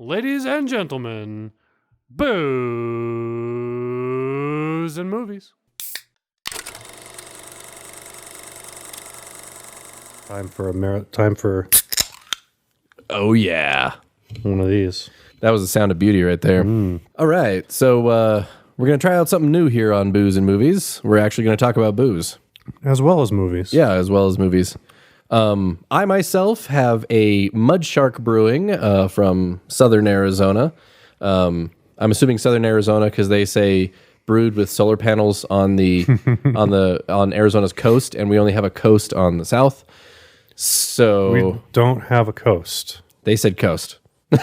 Ladies and gentlemen, booze and movies. Time for Oh, yeah. one of these. That was the sound of beauty right there. All right. So we're going to try out something new here on Booze and Movies. We're actually going to talk about booze. As well as movies. Yeah, as well as movies. I myself have a Mud Shark Brewing from Southern Arizona. I'm assuming Southern Arizona because they say brewed with solar panels on the on Arizona's coast, and we only have a coast on the south. So We don't have a coast. they said coast. And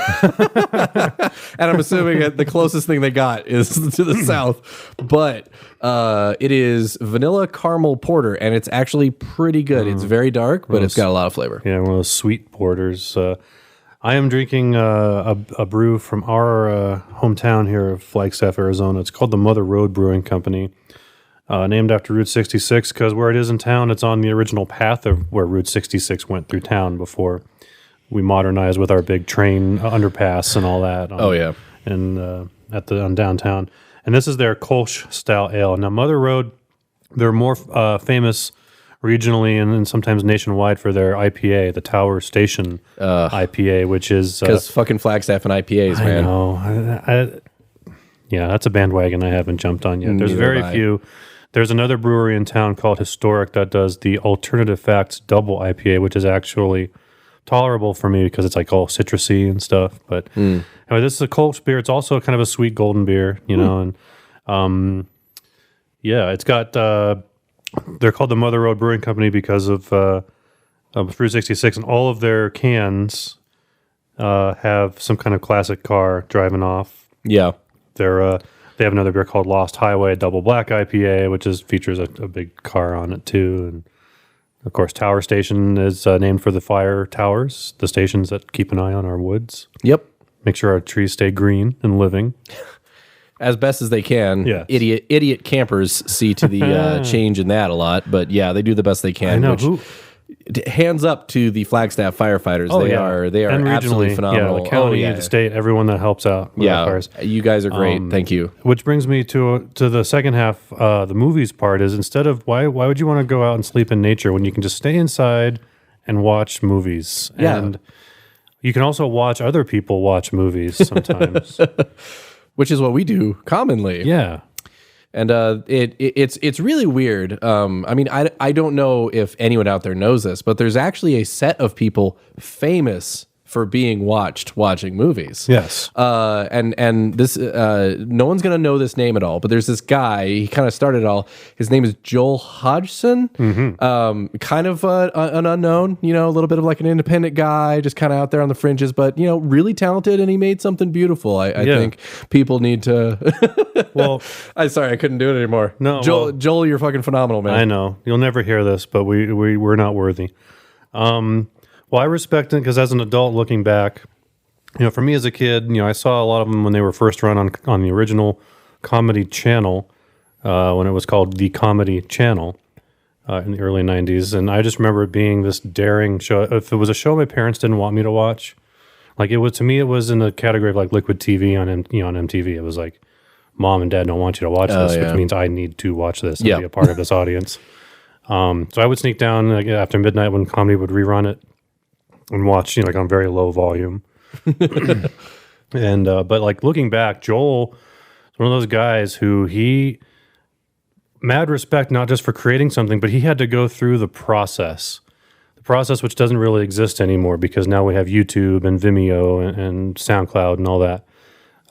I'm assuming that the closest thing they got is to the south. But it is vanilla caramel porter, and it's actually pretty good. It's very dark, but it's got a lot of flavor. Yeah, one of those sweet porters. I am drinking a brew from our hometown here of Flagstaff, Arizona. It's called the Mother Road Brewing Company, named after Route 66 because where it is in town, it's on the original path of where Route 66 went through town before we modernized with our big train underpass and all that. And on downtown. And this is their Kolsch style ale. Now, Mother Road, they're more famous regionally and sometimes nationwide for their IPA, the Tower Station IPA, which is Because fucking Flagstaff and IPAs, man. I know. Yeah, that's a bandwagon I haven't jumped on yet. There's Neither very have I. few. There's another brewery in town called Historic that does the Alternative Facts Double IPA, which is actually tolerable for me because it's like all citrusy and stuff. But anyway, this is a Kolsch beer. It's also kind of a sweet golden beer, you know. And yeah, it's got. They're called the Mother Road Brewing Company because of Route 66, and all of their cans have some kind of classic car driving off. Yeah. They have another beer called Lost Highway Double Black IPA, which features a big car on it too. And of course, Tower Station is named for the fire towers, the stations that keep an eye on our woods. Yep. Make sure our trees stay green and living. As best as they can. Yes. Idiot campers see to the change in that a lot, but yeah, they do the best they can. I know. Hands up to the Flagstaff firefighters. They are And absolutely regionally, phenomenal. Yeah, the county, the state, everyone that helps out with the fires. You guys are great. Thank you. Which brings me to the second half, the movies part is instead of why would you want to go out and sleep in nature when you can just stay inside and watch movies? Yeah. And you can also watch other people watch movies sometimes. Which is what we do commonly. Yeah. And it's really weird. I mean, I don't know if anyone out there knows this, but there's actually a set of people famous for being watching movies. Yes. And this no one's gonna know this name at all, but there's this guy. He kind of started it all. His name is Joel Hodgson. Kind of an unknown, you know, a little bit of like an independent guy, just kind of out there on the fringes, but you know, really talented, and he made something beautiful. I think people need to. Well, I'm sorry, I couldn't do it anymore. No, Joel, you're fucking phenomenal, man. I know you'll never hear this, but we're not worthy. Well, I respect it because as an adult looking back, you know, for me as a kid, you know, I saw a lot of them when they were first run on the original Comedy Channel, when it was called the Comedy Channel in the early 90s. And I just remember it being this daring show. If it was a show my parents didn't want me to watch, like it was, to me, it was in the category of like liquid TV on MTV. It was like, Mom and Dad don't want you to watch this, which means I need to watch this and be a part of this audience. So I would sneak down after midnight when comedy would rerun it and watch, you know, like on very low volume. And but like looking back, Joel is one of those guys who mad respect not just for creating something, but he had to go through the process which doesn't really exist anymore because now we have YouTube and Vimeo and SoundCloud and all that.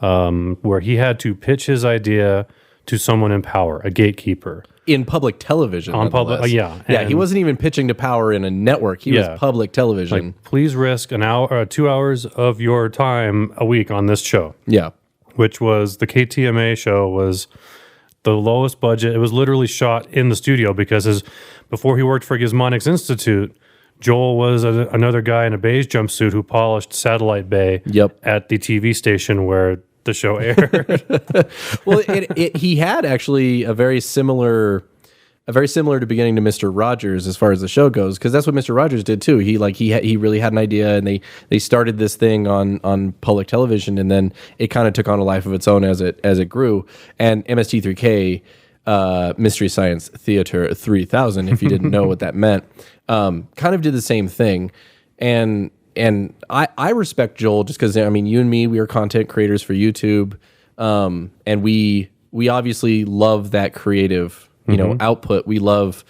Where he had to pitch his idea to someone in power, a gatekeeper. In public television. On public, yeah. Yeah, he wasn't even pitching to power in a network. He was public television. Like, please risk an hour, 2 hours of your time a week on this show. Yeah. Which was, the KTMA show was the lowest budget. It was literally shot in the studio because before he worked for Gizmonix Institute, Joel was another guy in a beige jumpsuit who polished Satellite Bay at the TV station where the show aired. Well, he had actually a very similar very similar to beginning to Mr. Rogers as far as the show goes, because that's what Mr. Rogers did too. He really had an idea, and they started this thing on public television, and then it kind of took on a life of its own as it grew. And MST3K, Mystery Science Theater 3000, if you didn't know what that meant, kind of did the same thing. And I respect Joel just because, I mean, you and me, we are content creators for YouTube, and we obviously love that creative output. We love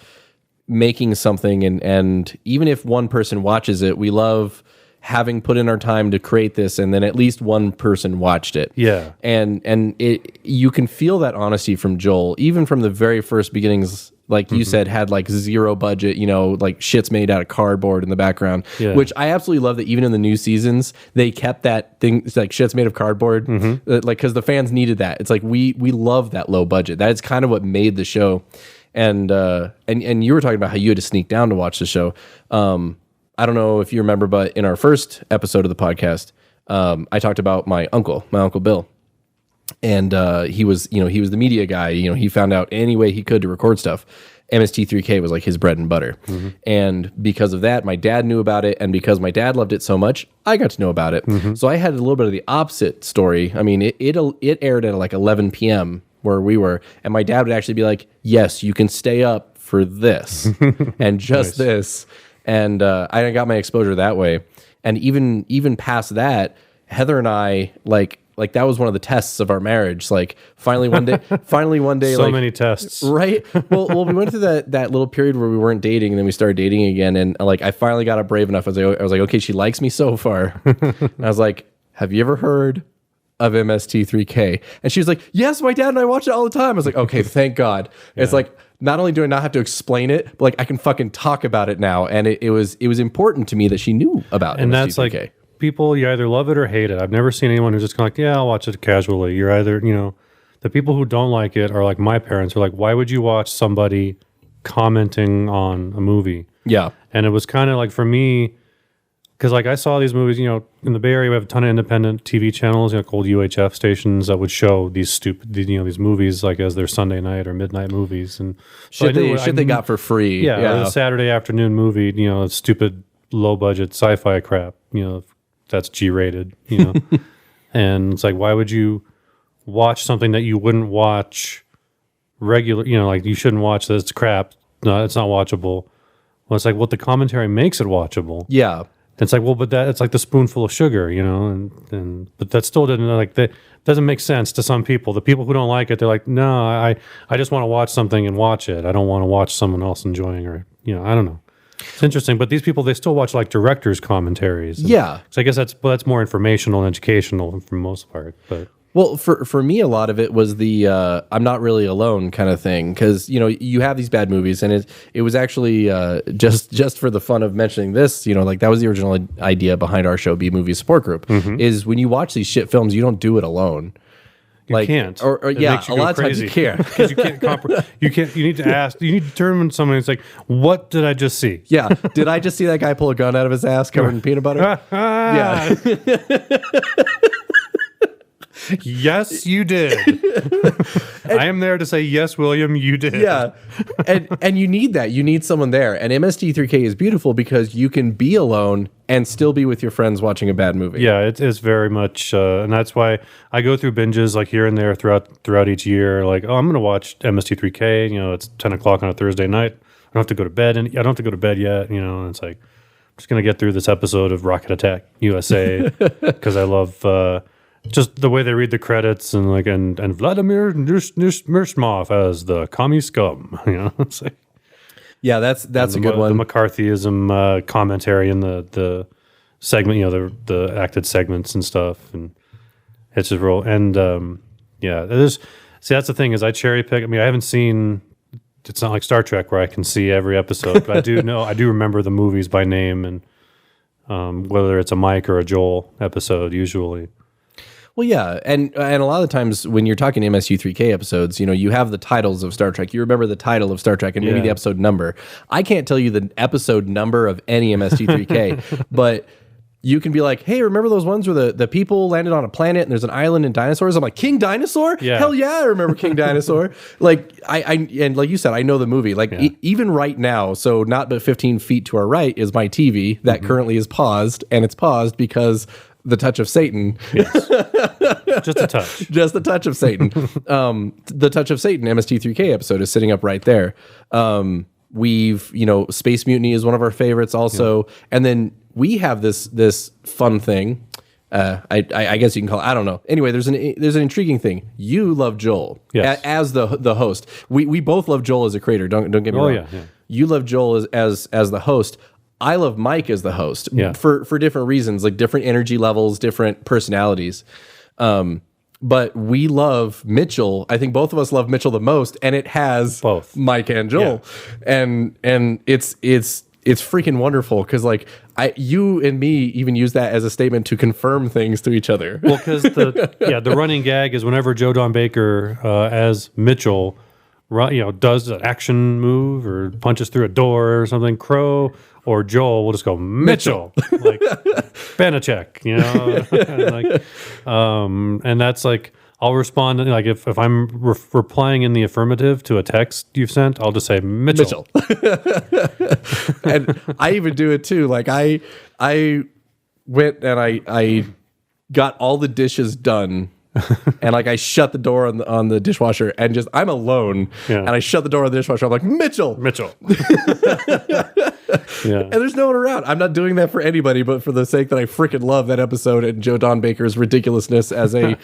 making something, and even if one person watches it, we love having put in our time to create this, and then at least one person watched it. Yeah. And you can feel that honesty from Joel, even from the very first beginnings. Like you said, had like zero budget, like shit's made out of cardboard in the background, which I absolutely love that even in the new seasons, they kept that thing, it's like shit's made of cardboard, like, cause the fans needed that. It's like, we love that low budget. That is kind of what made the show. And you were talking about how you had to sneak down to watch the show. I don't know if you remember, but in our first episode of the podcast, I talked about my uncle Bill. And he was the media guy. He found out any way he could to record stuff. MST3K was like his bread and butter. And because of that, my dad knew about it. And because my dad loved it so much, I got to know about it. So I had a little bit of the opposite story. I mean, it aired at like 11 p.m. where we were. And my dad would actually be like, yes, you can stay up for this and just this. And I got my exposure that way. And even past that, Heather and I, like that was one of the tests of our marriage. Like finally one day, So like, many tests. right? Well, we went through that little period where we weren't dating, and then we started dating again. And like, I finally got up brave enough. I was like, okay, she likes me so far. And I was like, have you ever heard of MST3K? And she was like, yes, my dad and I watch it all the time. I was like, okay, thank God. Yeah. It's like, not only do I not have to explain it, but like I can fucking talk about it now. And it was important to me that she knew about and MST3K. That's like, people, you either love it or hate it. I've never seen anyone who's just kind of like, yeah, I'll watch it casually. You're either, the people who don't like it are like my parents are like, why would you watch somebody commenting on a movie? Yeah. And it was kind of like for me, because like I saw these movies, in the Bay Area, we have a ton of independent TV channels, called UHF stations that would show these these movies like as their Sunday night or midnight movies. And so they got for free. Yeah. Or the Saturday afternoon movie, stupid low budget sci-fi crap, that's G-rated, and it's like, why would you watch something that you wouldn't watch regular, like you shouldn't watch this, it's crap. No, it's not watchable. Well, it's like, the commentary makes it watchable. Yeah. It's like, but it's like the spoonful of sugar, but that still that doesn't make sense to some people. The people who don't like it, they're like, no, I just want to watch something and watch it. I don't want to watch someone else enjoying, or, I don't know. It's interesting, but these people, they still watch like directors' commentaries. Yeah. So I guess that's more informational and educational for the most part. But well, for me, a lot of it was the I'm not really alone kind of thing, because you have these bad movies, and it was actually just for the fun of mentioning this, like that was the original idea behind our show, B Movie Support Group, is when you watch these shit films, you don't do it alone. You can't. Or yeah, a lot of times you can't. Because you can't you need to ask. You need to determine something. It's like, what did I just see? Yeah. Did I just see that guy pull a gun out of his ass covered in peanut butter? Yeah. Yes, you did. I am there to say, yes, William, you did. Yeah. And you need that. You need someone there. And MST3K is beautiful because you can be alone and still be with your friends watching a bad movie. Yeah, it is very much, and that's why I go through binges like here and there throughout each year. Like, I'm going to watch MST3K. It's 10 o'clock on a Thursday night. I don't have to go to bed, and I don't have to go to bed yet. And it's like, I'm just going to get through this episode of Rocket Attack USA because I love just the way they read the credits and like and Vladimir Nushmov as the commie scum. It's like, yeah, that's a good one. The McCarthyism commentary in the segment, the acted segments and stuff, and it's just real. And that's the thing is I cherry pick. I mean, I haven't seen. It's not like Star Trek where I can see every episode, but I do remember the movies by name, and whether it's a Mike or a Joel episode, usually. Well, yeah, and a lot of the times when you're talking MSU3K episodes, you have the titles of Star Trek. You remember the title of Star Trek and maybe the episode number. I can't tell you the episode number of any MST3K, but you can be like, hey, remember those ones where the people landed on a planet and there's an island and dinosaurs? I'm like, King Dinosaur? Yeah. Hell yeah, I remember King Dinosaur. Like, and like you said, I know the movie. Like, even right now, so not but 15 feet to our right is my TV that currently is paused, and it's paused because the touch of Satan. Yes. Just a touch. Just the touch of Satan. The touch of Satan MST3K episode is sitting up right there. We've, Space Mutiny is one of our favorites also. Yeah. And then we have this fun thing. I guess you can call it, I don't know. Anyway, there's an intriguing thing. You love Joel as the host. We both love Joel as a creator. Don't get me wrong. Yeah. You love Joel as the host. I love Mike as the host for different reasons, like different energy levels, different personalities. But we love Mitchell. I think both of us love Mitchell the most, and it has both Mike and Joel, and it's freaking wonderful because like you and me even use that as a statement to confirm things to each other. Well, because the running gag is whenever Joe Don Baker as Mitchell, does an action move or punches through a door or something, Crow or Joel will just go Mitchell, like Banachek, and that's like I'll respond like if I'm replying in the affirmative to a text you've sent, I'll just say Mitchell. And I even do it too. Like I went and I got all the dishes done. And like I shut the door on the dishwasher and just I'm alone and I shut the door on the dishwasher. I'm like Mitchell. And there's no one around. I'm not doing that for anybody, but for the sake that I freaking love that episode and Joe Don Baker's ridiculousness as a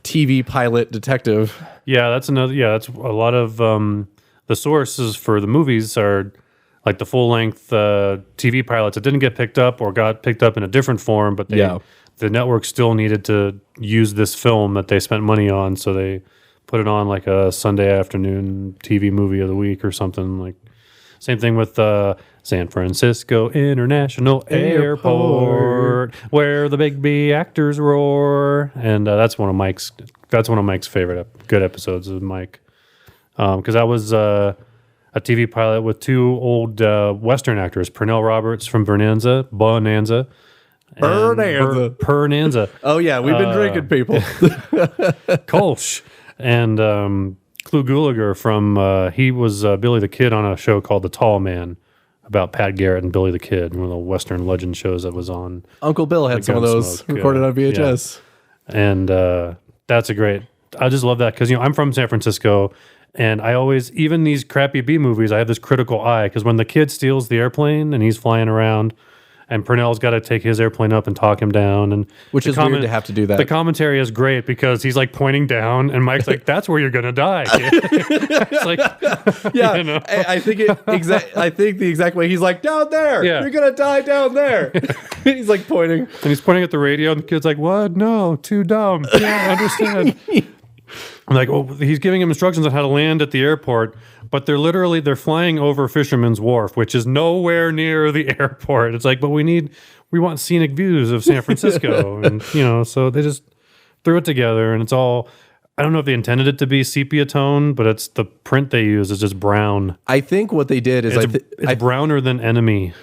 TV pilot detective. Yeah, that's another. Yeah, that's a lot of the sources for the movies are like the full length TV pilots that didn't get picked up or got picked up in a different form, but the network still needed to use this film that they spent money on, so they put it on like a Sunday afternoon TV movie of the week or something. Like same thing with San Francisco International Airport, where the big B actors roar, and that's one of Mike's favorite good episodes of Mike, because that was a TV pilot with two old Western actors, Pernell Roberts from Bonanza. Oh yeah, we've been drinking, people. Kolsch and Clu Gulager from he was Billy the Kid on a show called The Tall Man about Pat Garrett and Billy the Kid, one of the Western legend shows that was on. Uncle Bill had some of those recorded on VHS, and that's a great. I just love that because I'm from San Francisco. And I always, even these crappy B movies, I have this critical eye because when the kid steals the airplane and he's flying around, and Purnell's got to take his airplane up and talk him down, and which is weird to have to do that. The commentary is great because he's like pointing down, and Mike's like, "That's where you're gonna die." It's like, yeah, I think I think the exact way he's like, "Down there, you're gonna die down there." He's like pointing, and he's pointing at the radio, and the kid's like, "What? No, too dumb. Can't understand." I'm like, well, he's giving him instructions on how to land at the airport, but they're flying over Fisherman's Wharf, which is nowhere near the airport. It's like, but we want scenic views of San Francisco, and so they just threw it together, and it's all. I don't know if they intended it to be sepia tone, but it's the print they use is just brown. I think what they did is it's browner than Enemy.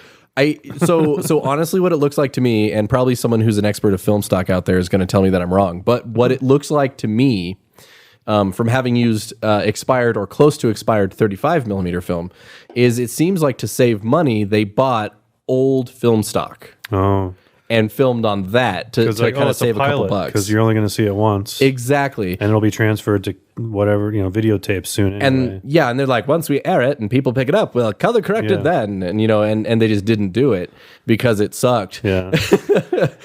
So honestly, what it looks like to me, and probably someone who's an expert of film stock out there is going to tell me that I'm wrong, but what it looks like to me. From having used expired or close to expired 35 millimeter film, is it seems like to save money they bought old film stock and filmed on that to kind of save a couple bucks because you're only going to see it once exactly, and it'll be transferred to whatever videotape soon anyway. And they're like, once we air it and people pick it up, well, color corrected then, and they just didn't do it because it sucked. Yeah,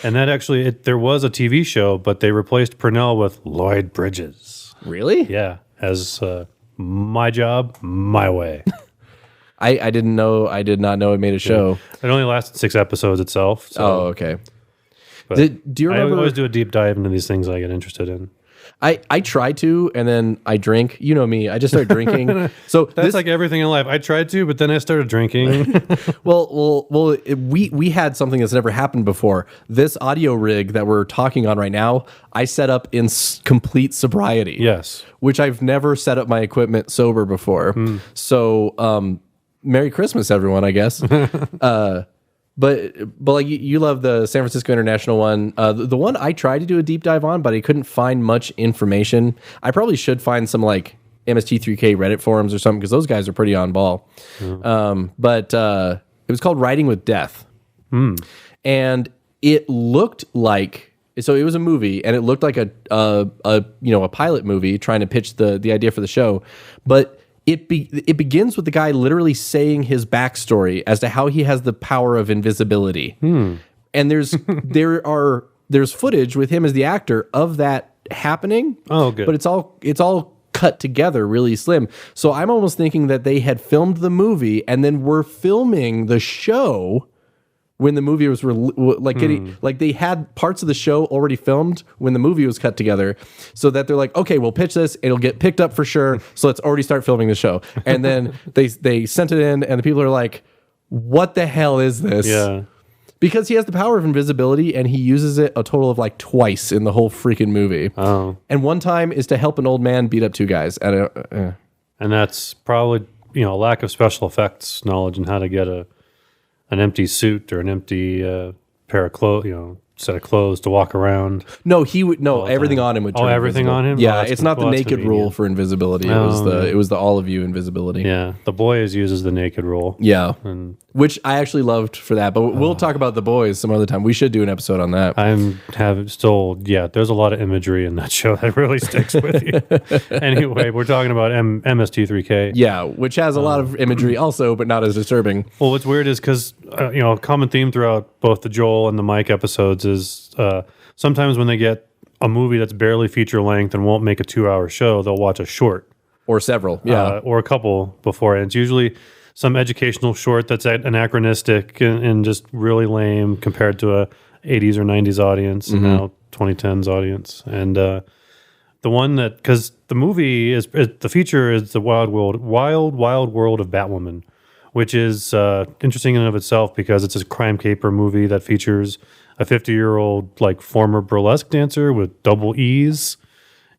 and that actually there was a TV show, but they replaced Purnell with Lloyd Bridges. Really? Yeah, as My Job, My Way. I didn't know. I did not know it made a show. It only lasted 6 episodes itself. So. Oh, okay. Do you remember? I always do a deep dive into these things I get interested in. I try to, and then I drink. You know me. I just start drinking. So that's like everything in life. I tried to, but then I started drinking. We had something that's never happened before. This audio rig that we're talking on right now, I set up in complete sobriety. Yes, which I've never set up my equipment sober before. So, Merry Christmas, everyone. I guess. But like you love the San Francisco International one. The one I tried to do a deep dive on, but I couldn't find much information. I probably should find some like MST3K Reddit forums or something because those guys are pretty on ball. But it was called Riding with Death, and it looked like, so it was a movie, and it looked like a pilot movie trying to pitch the idea for the show, but it begins with the guy literally saying his backstory as to how he has the power of invisibility, and there's footage with him as the actor of that happening. Oh, good. But it's all cut together really slim. So I'm almost thinking that they had filmed the movie and then were filming the show when the movie was like they had parts of the show already filmed when the movie was cut together, so that they're like, okay, we'll pitch this, it'll get picked up for sure, so let's already start filming the show. And then they sent it in, and the people are like, what the hell is this? Yeah. Because he has the power of invisibility, and he uses it a total of like twice in the whole freaking movie. Oh. And one time is to help an old man beat up two guys. And that's probably, a lack of special effects knowledge and how to get an empty suit or an empty pair of clothes, set of clothes to walk around. No, everything on him would turn everything invisible. on him? Yeah, Oh, it's not the naked rule for invisibility. It was the all of you invisibility. Yeah, The Boys uses the naked rule. Yeah, And which I actually loved for that. But we'll talk about The Boys some other time. We should do an episode on that. There's a lot of imagery in that show that really sticks with you. Anyway, we're talking about MST3K. Yeah, which has a lot of imagery also, but not as disturbing. Well, what's weird is because, a common theme throughout both the Joel and the Mike episodes is sometimes when they get a movie that's barely feature length and won't make a 2-hour show, they'll watch a short. Or several, yeah. Or a couple before. And it's usually some educational short that's anachronistic and just really lame compared to a 80s or 90s audience, and now 2010s audience. And the one that, because the movie the feature is the wild world of Batwoman, which is interesting in and of itself because it's a crime caper movie that features a 50-year-old like former burlesque dancer with double E's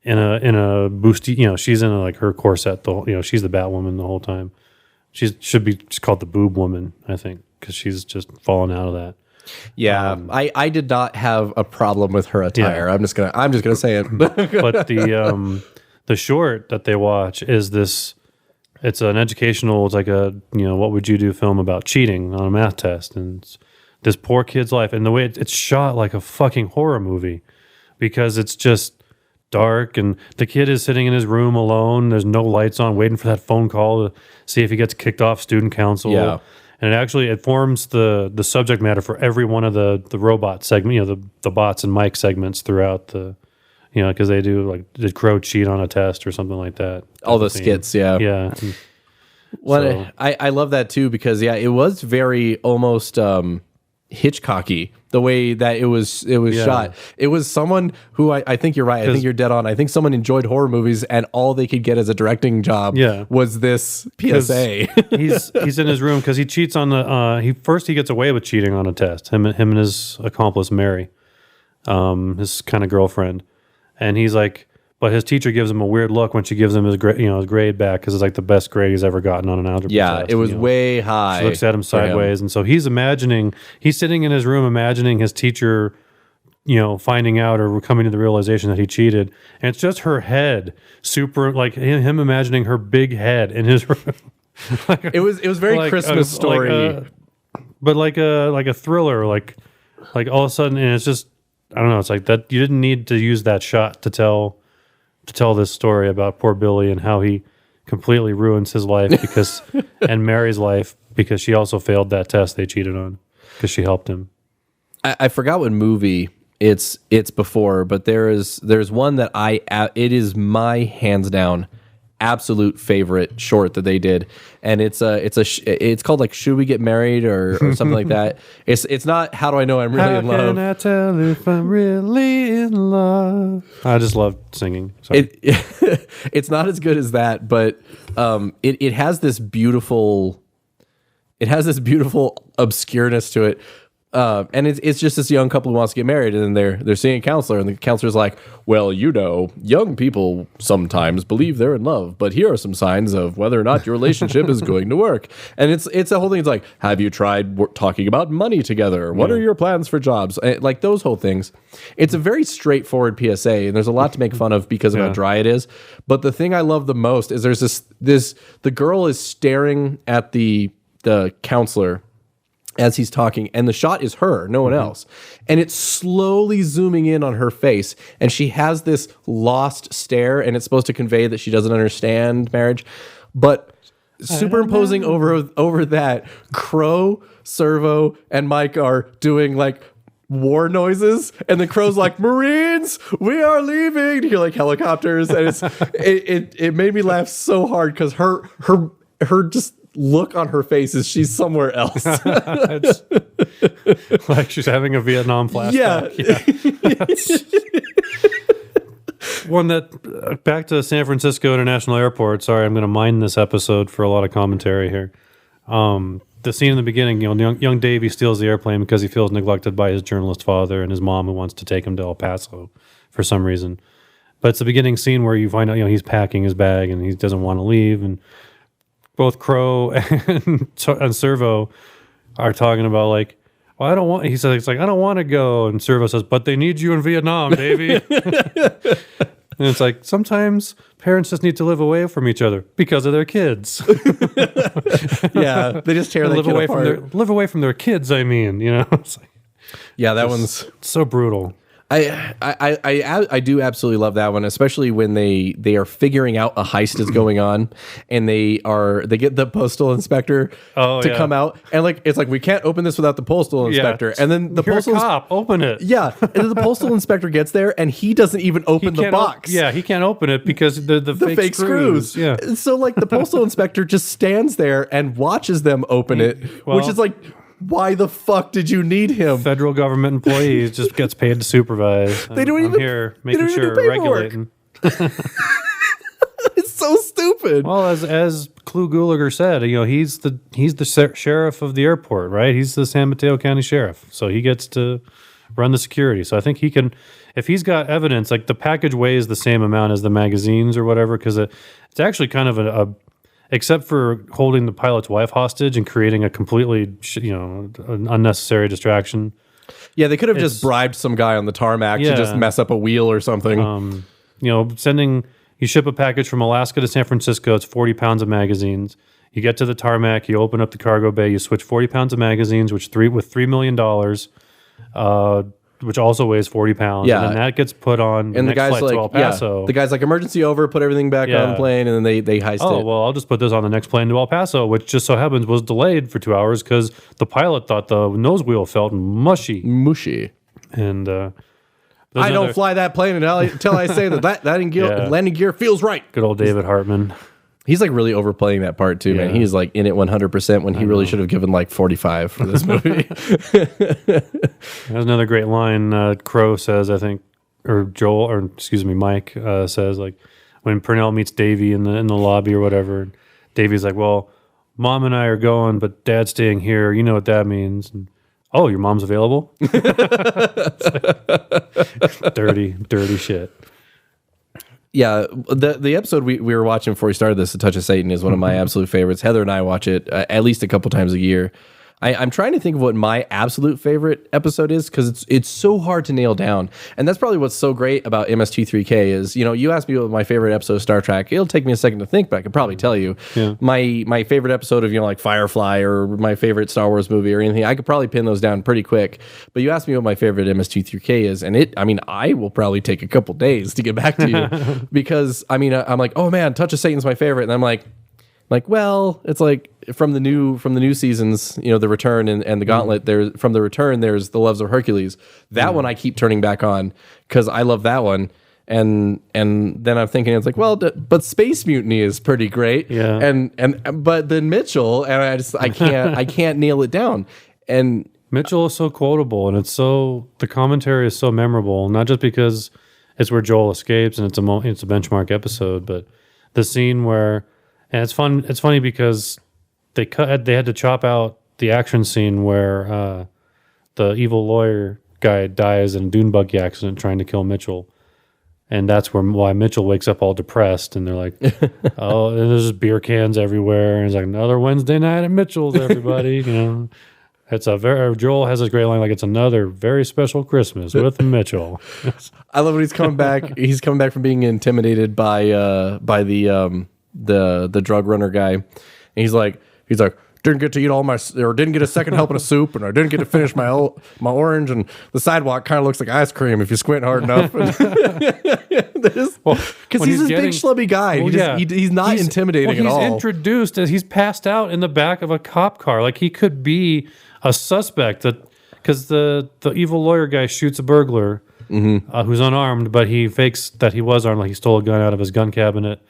in a boosty. She's in her corset. She's the Batwoman the whole time. She should be just called the Boob Woman, I think, because she's just fallen out of that. Yeah, I did not have a problem with her attire. Yeah. I'm just gonna say it. But the short that they watch is this. It's an educational. It's like a what would you do film about cheating on a math test, and it's this poor kid's life, and the way it's shot like a fucking horror movie, because it's just dark, and the kid is sitting in his room alone. There's no lights on, waiting for that phone call to see if he gets kicked off student council. Yeah. And it forms the subject matter for every one of the robot segment, the bots and Mike segments throughout the, because they do like, did Crow cheat on a test or something like that? All the skits, yeah. Yeah. Well, so. I love that too, because it was very almost Hitchcocky the way that it was shot. It was someone who I think you're right. I think you're dead on. I think someone enjoyed horror movies and all they could get as a directing job was this PSA. he's in his room because he cheats on the he gets away with cheating on a test. Him and his accomplice Mary, his kind of girlfriend, and he's like. But his teacher gives him a weird look when she gives him his grade back because it's like the best grade he's ever gotten on an algebra test. Yeah, it was way high. She looks at him sideways, and so he's sitting in his room imagining his teacher, finding out or coming to the realization that he cheated, and it's just her head, super like him imagining her big head in his room. It was very like Christmas Story, but like a thriller, like all of a sudden, and it's just I don't know. It's like that you didn't need to use that shot to tell this story about poor Billy and how he completely ruins his life and Mary's life because she also failed that test they cheated on because she helped him. I forgot what movie it's before, but there's one that it is my hands down absolute favorite short that they did, and it's called like Should We Get Married or something like that. It's not How Do I Know I'm Really in Love. How can I tell if I'm really in love? I just love singing. It's not as good as that, but it has this beautiful obscureness to it. And it's just this young couple who wants to get married, and then they're seeing a counselor, and the counselor's like, well, young people sometimes believe they're in love, but here are some signs of whether or not your relationship is going to work. And it's a whole thing. It's like, have you tried talking about money together? What are your plans for jobs? Like those whole things. It's a very straightforward PSA, and there's a lot to make fun of because of how dry it is. But the thing I love the most is there's the girl is staring at the counselor as he's talking, and the shot is her, no one else. And it's slowly zooming in on her face, and she has this lost stare, and it's supposed to convey that she doesn't understand marriage. But superimposing over that, Crow, Servo, and Mike are doing like war noises, and the Crow's like, Marines, we are leaving. You hear like helicopters, and it made me laugh so hard because her just look on her face is she's somewhere else. Like she's having a Vietnam flashback. One that back to San Francisco International Airport. Sorry, I'm going to mine this episode for a lot of commentary here. The scene in the beginning, young Davey steals the airplane because he feels neglected by his journalist father and his mom, who wants to take him to El Paso for some reason. But it's the beginning scene where you find out, he's packing his bag and he doesn't want to leave, and both Crow and Servo are talking about like, well, I don't want. He says, it's like, I don't want to go, and Servo says, but they need you in Vietnam, Davey. And it's like, sometimes parents just need to live away from each other because of their kids. Yeah, they just tear live away live away from their kids. I mean, it's like, yeah, that one's so brutal. I do absolutely love that one, especially when they are figuring out a heist is going on, and they get the postal inspector to come out, and like it's like, we can't open this without the postal inspector, and then the postal cop open it. Yeah, and then the postal inspector gets there, and he doesn't even open the box. He can't open it because the fake screws. Yeah, so like the postal inspector just stands there and watches them open it, which is like, why the fuck did you need him? Federal government employees just gets paid to supervise. They don't I'm even here making sure regulating. It's so stupid. Well, as Clu Gulager said, he's the sheriff of the airport, right? He's the San Mateo County sheriff, so he gets to run the security. So I think he can, if he's got evidence, like the package weighs the same amount as the magazines or whatever, because it's actually kind of a except for holding the pilot's wife hostage and creating a completely, an unnecessary distraction. Yeah, they could have just bribed some guy on the tarmac to just mess up a wheel or something. You ship a package from Alaska to San Francisco. It's 40 pounds of magazines. You get to the tarmac. You open up the cargo bay. You switch 40 pounds of magazines, with $3 million. Which also weighs 40 pounds. Yeah. And then that gets put on the next flight to El Paso. The guy's like, emergency over, put everything back on the plane, and then they heist it. Oh, well, I'll just put this on the next plane to El Paso, which just so happens was delayed for 2 hours because the pilot thought the nose wheel felt mushy. And I don't fly that plane until I say that landing gear feels right. Good old David Hartman. He's like really overplaying that part too, man. He's like in it 100% when he really should have given like 45 for this movie. There's another great line Crow says, I think, Mike says, like, when Purnell meets Davey in the lobby or whatever, and Davey's like, well, Mom and I are going, but Dad's staying here. You know what that means. And, oh, your mom's available? Dirty shit. Yeah, the episode we were watching before we started this, A Touch of Satan, is one of my absolute favorites. Heather and I watch it at least a couple times a year. I'm trying to think of what my absolute favorite episode is, because it's so hard to nail down. And that's probably what's so great about MST3K is, you asked me what my favorite episode of Star Trek. It'll take me a second to think, but I could probably tell you. Yeah. My favorite episode of, like Firefly or my favorite Star Wars movie or anything, I could probably pin those down pretty quick. But you asked me what my favorite MST3K is, and I will probably take a couple days to get back to you. Because, I'm like, oh man, Touch of Satan's my favorite. And I'm like, well, it's like from the new seasons, the Return and the Gauntlet. From the Return, there's the Loves of Hercules. That one I keep turning back on because I love that one. And then I'm thinking, it's like, well, but Space Mutiny is pretty great. Yeah. But then Mitchell, and I can't nail it down. And Mitchell is so quotable, and the commentary is so memorable, not just because it's where Joel escapes and it's a benchmark episode, but the scene where. And it's fun. It's funny because they had to chop out the action scene where the evil lawyer guy dies in a dune buggy accident trying to kill Mitchell. And that's why Mitchell wakes up all depressed, and they're like, "Oh, and there's just beer cans everywhere." And it's like another Wednesday night at Mitchell's, everybody. It's Joel has this great line like, "It's another very special Christmas with Mitchell." I love when he's coming back. He's coming back from being intimidated by the drug runner guy, and he's like, didn't get to eat didn't get a second helping of soup, and I didn't get to finish my orange, and the sidewalk kind of looks like ice cream if you squint hard enough. Because he's this big schlubby guy. He's not intimidating at all. He's introduced as he's passed out in the back of a cop car. Like he could be a suspect because the evil lawyer guy shoots a burglar who's unarmed, but he fakes that he was armed, like he stole a gun out of his gun cabinet.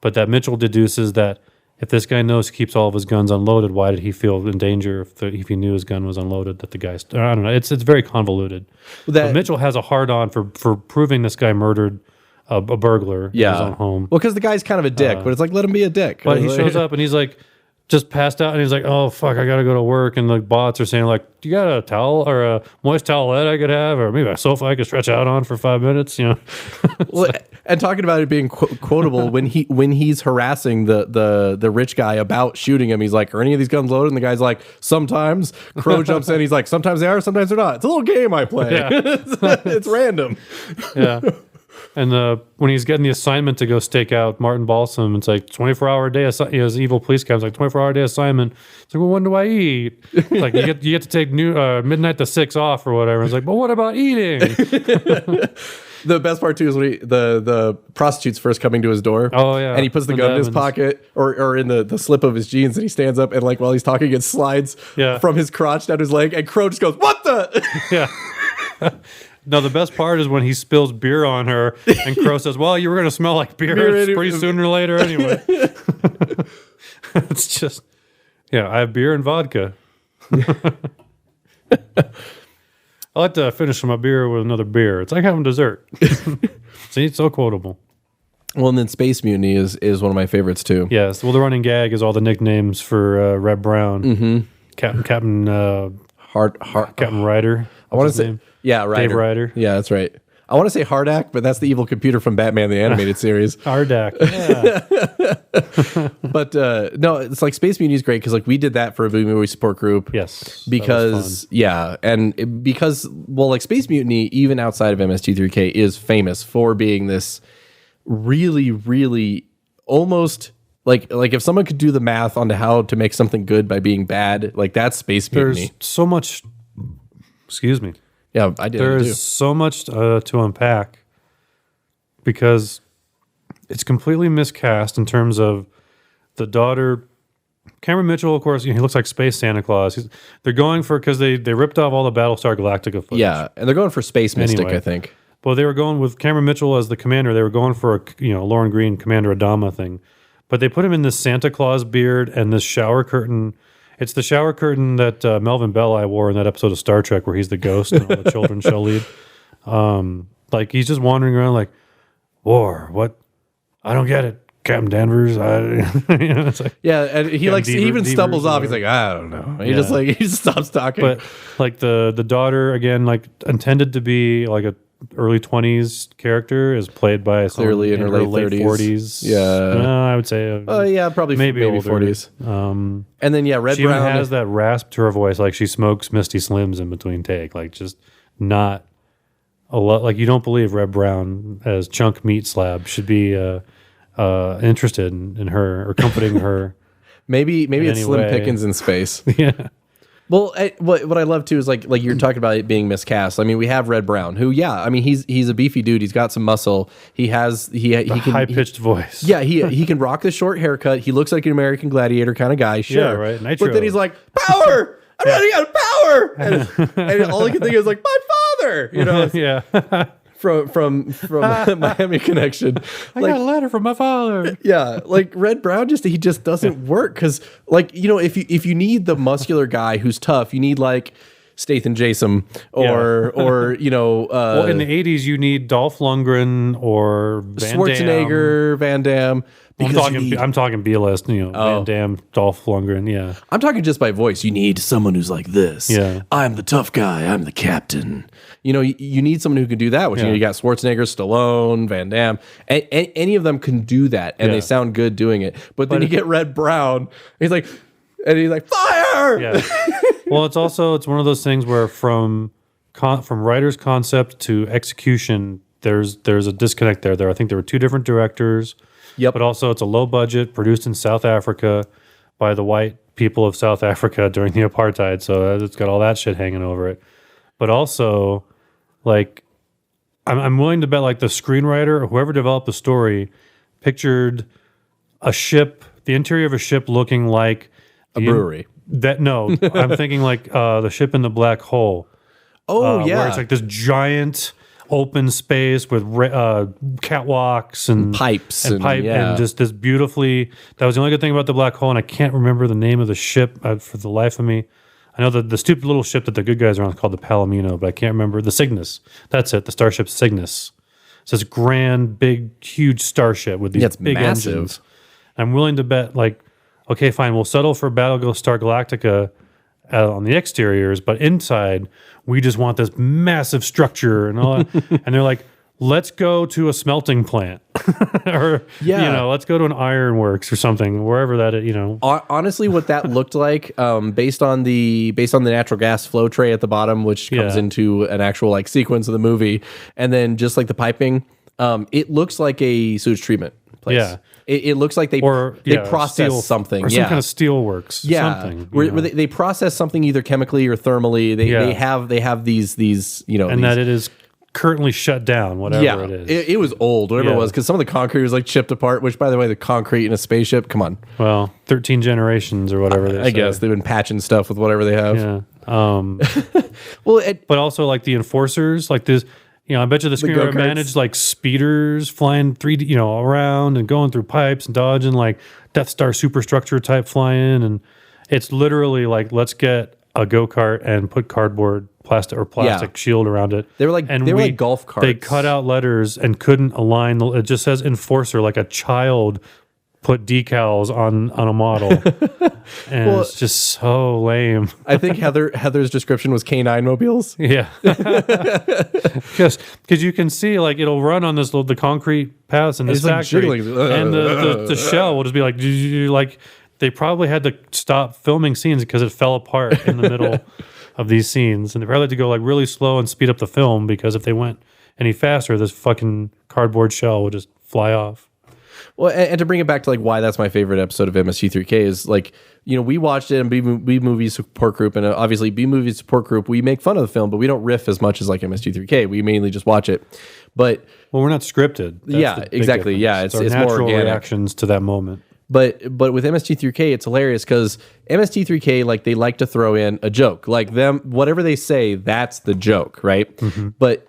But that Mitchell deduces that if this guy knows he keeps all of his guns unloaded, why did he feel in danger if he knew his gun was unloaded? That the guy, I don't know. It's very convoluted. But Mitchell has a hard on for proving this guy murdered a burglar in his own home. Well, because the guy's kind of a dick, but it's like, let him be a dick. But he shows up and he's like, just passed out, and he's like, "Oh fuck, I gotta go to work." And the bots are saying like, "Do you got a towel or a moist towelette I could have, or maybe a sofa I could stretch out on for 5 minutes?" Well, and talking about it being quotable, when he's harassing the rich guy about shooting him, he's like, "Are any of these guns loaded?" And the guy's like, "Sometimes." Crow jumps in, he's like, "Sometimes they are, sometimes they're not. It's a little game I play. Yeah. It's random." Yeah. And when he's getting the assignment to go stake out Martin Balsam, it's like 24-hour day. His evil police cap's like 24-hour day assignment. It's like, well, when do I eat? It's like you get to take midnight to 6 off or whatever. It's like, but what about eating? The best part too is when the prostitute's first coming to his door. Oh yeah, and he puts the gun in his pocket or in the slip of his jeans, and he stands up and like while he's talking, it slides from his crotch down his leg, and Crow just goes, "What the?" Yeah. No, the best part is when he spills beer on her, and Crow says, "Well, you were going to smell like beer pretty sooner or later anyway." It's just, I have beer and vodka. I like to finish my beer with another beer. It's like having dessert. See, it's so quotable. Well, and then Space Mutiny is one of my favorites too. Yes. Well, the running gag is all the nicknames for Red Brown, Captain Captain Ryder. I want to say, Ryder. Dave Ryder. Yeah, that's right. I want to say Hardak, but that's the evil computer from Batman the Animated Series. Hardak. Yeah. But no, it's like Space Mutiny is great because like we did that for a movie support group. Yes. Because like Space Mutiny, even outside of MST3K, is famous for being this really, really almost like if someone could do the math onto how to make something good by being bad, like that's Space Mutiny. There's so much. Excuse me. Yeah, I did. There's so much to unpack because it's completely miscast in terms of the daughter. Cameron Mitchell, of course, he looks like Space Santa Claus. They're going for, because they ripped off all the Battlestar Galactica footage. Yeah, and they're going for Space Mystic, anyway, I think. Well, they were going with Cameron Mitchell as the commander. They were going for a Lauren Green Commander Adama thing, but they put him in this Santa Claus beard and this shower curtain. It's the shower curtain that Melvin Belli wore in that episode of Star Trek where he's the ghost and all the children shall lead. Like he's just wandering around like, war, what? I don't get it, Captain Danvers. It's like, and he even stumbles off. He's like, I don't know. He just stops talking. But like the daughter again, like intended to be like a early 20s character, is played by clearly in her late 40s. Yeah, I would say. Probably maybe older. 40s. And then Red she Brown has that rasp to her voice, like she smokes Misty Slims in between take, like just not a lot. Like you don't believe Red Brown as Chunk Meat Slab should be interested in her or comforting her. maybe it's Slim Pickens in space. Yeah. Well, what I love too is like you're talking about it being miscast. I mean, we have Red Brown, who he's a beefy dude. He's got some muscle. He can high pitched voice. Yeah, he can rock the short haircut. He looks like an American Gladiator kind of guy. Sure, yeah, right. Nitro. But then he's like, power. I'm running out of power, and all he can think is like, my father. Yeah. From Miami Connection. I got a letter from my father. Yeah, like Red Brown he just doesn't work because if you need the muscular guy who's tough, you need like Statham Jason or you know well, in the 80s, you need Dolph Lundgren or Van Schwarzenegger, Van Damme. I'm talking B-list, you know, Van Damme, Dolph Lundgren, yeah. I'm talking just by voice. You need someone who's like this. Yeah. I'm the tough guy. I'm the captain. You know, you need someone who can do that, which you know, you got Schwarzenegger, Stallone, Van Damme. Any of them can do that, and they sound good doing it. But then you get Red Brown, he's like, fire! Yeah. Well, it's one of those things where from writer's concept to execution, there's a disconnect there. I think there were two different directors. Yep. But also, it's a low budget, produced in South Africa by the white people of South Africa during the apartheid. So it's got all that shit hanging over it. But also, like, I'm willing to bet, like, the screenwriter or whoever developed the story pictured a ship, the interior of a ship, looking like a brewery. I'm thinking like the ship in the black hole. Oh yeah, where it's like this giant open space with catwalks and pipes and just this beautifully. That was the only good thing about the black hole, and I can't remember the name of the ship for the life of me. I know the stupid little ship that the good guys are on is called the Palomino, but I can't remember the Cygnus. That's it, the starship Cygnus. It's this grand, big, huge starship with these big massive engines. I'm willing to bet, like, okay, fine, we'll settle for Battlestar Galactica on the exteriors, but inside we just want this massive structure and all that. And they're like, let's go to a smelting plant or let's go to an ironworks or something, wherever that is, honestly what that looked like, based on the natural gas flow tray at the bottom, which comes into an actual like sequence of the movie, and then just like the piping, it looks like a sewage treatment place. Yeah. It looks like they process something, or some kind of steelworks, something. Where they process something either chemically or thermally. They have these and that it is currently shut down, whatever it is. It was old, whatever it was, because some of the concrete was like chipped apart. Which, by the way, the concrete in a spaceship, come on. Well, 13 generations or whatever. I guess they've been patching stuff with whatever they have. Yeah. But also like the enforcers, like this. I bet you the screenwriter managed like speeders flying 3D, around and going through pipes and dodging like Death Star superstructure type flying. And it's literally like, let's get a go-kart and put plastic shield around it. They were like golf carts. They cut out letters and couldn't align. It just says enforcer, like a child put decals on a model. And it's just so lame. I think Heather's description was K9 mobiles. Yeah. Because you can see, like, it'll run on the concrete paths in this factory. Like and the shell will just be like, they probably had to stop filming scenes because it fell apart in the middle of these scenes. And they probably had to go like really slow and speed up the film, because if they went any faster, this fucking cardboard shell would just fly off. Well, and to bring it back to like why that's my favorite episode of MST3K is like, we watched it in B Movie Support Group, and obviously B Movie Support Group, we make fun of the film, but we don't riff as much as like MST3K. We mainly just watch it. But we're not scripted. That's exactly. Difference. Yeah, it's more more organic reactions to that moment. But with MST3K, it's hilarious because MST3K, like, they like to throw in a joke. Like, whatever they say, that's the joke, right? Mm-hmm. But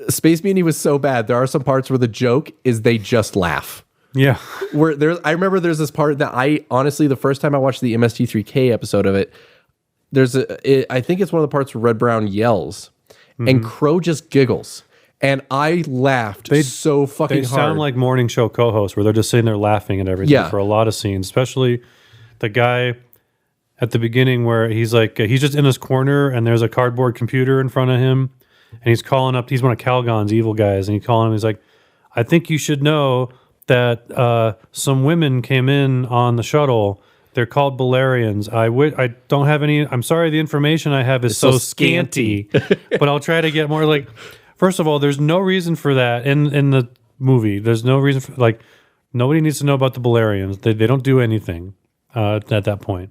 Space Mutiny was so bad. There are some parts where the joke is they just laugh. Yeah. I remember there's this part that I honestly, the first time I watched the MST3K episode of it, I think it's one of the parts where Red Brown yells, and Crow just giggles. And I laughed so fucking hard. They sound like morning show co-hosts where they're just sitting there laughing at everything for a lot of scenes, especially the guy at the beginning where he's like, he's just in his corner and there's a cardboard computer in front of him and he's calling up, he's one of Calgon's evil guys, and he's calling him, he's like, I think you should know that some women came in on the shuttle. They're called Balerians. I don't have any, I'm sorry, the information I have is so scanty, but I'll try to get more. Like, first of all, there's no reason for that in the movie. There's no reason for, like, nobody needs to know about the Balerians. They don't do anything at that point,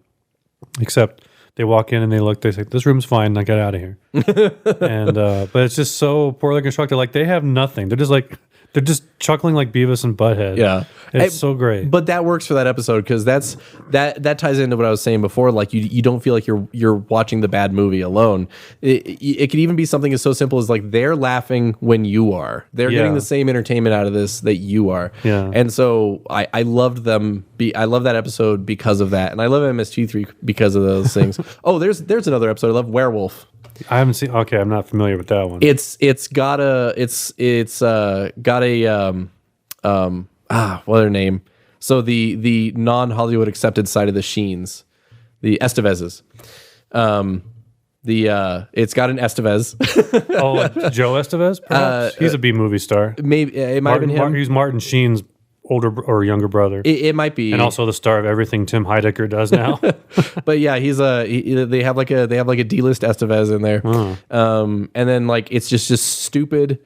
except they walk in and they say, this room's fine, now get out of here. And but it's just so poorly constructed. Like, they have nothing. They're just like, They're just chuckling like Beavis and Butthead. Yeah. It's so great. But that works for that episode because that ties into what I was saying before. Like you don't feel like you're watching the bad movie alone. It could even be something as so simple as like they're laughing when you are. They're getting the same entertainment out of this that you are. Yeah. And so I loved them. I love that episode because of that, and I love MST3 because of those things. Oh, there's another episode. I love Werewolf. I haven't seen. Okay, I'm not familiar with that one. It's got a what are their name? So the non-Hollywood accepted side of the Sheens, the Estevezes. It's got an Estevez. Oh, Joe Estevez, perhaps? He's a B movie star. Maybe it might have been him. He's Martin Sheen's older or younger brother. It might be, and also the star of everything Tim Heidecker does now. But yeah, he's they have like a D-list Estevez in there. And then like it's just stupid.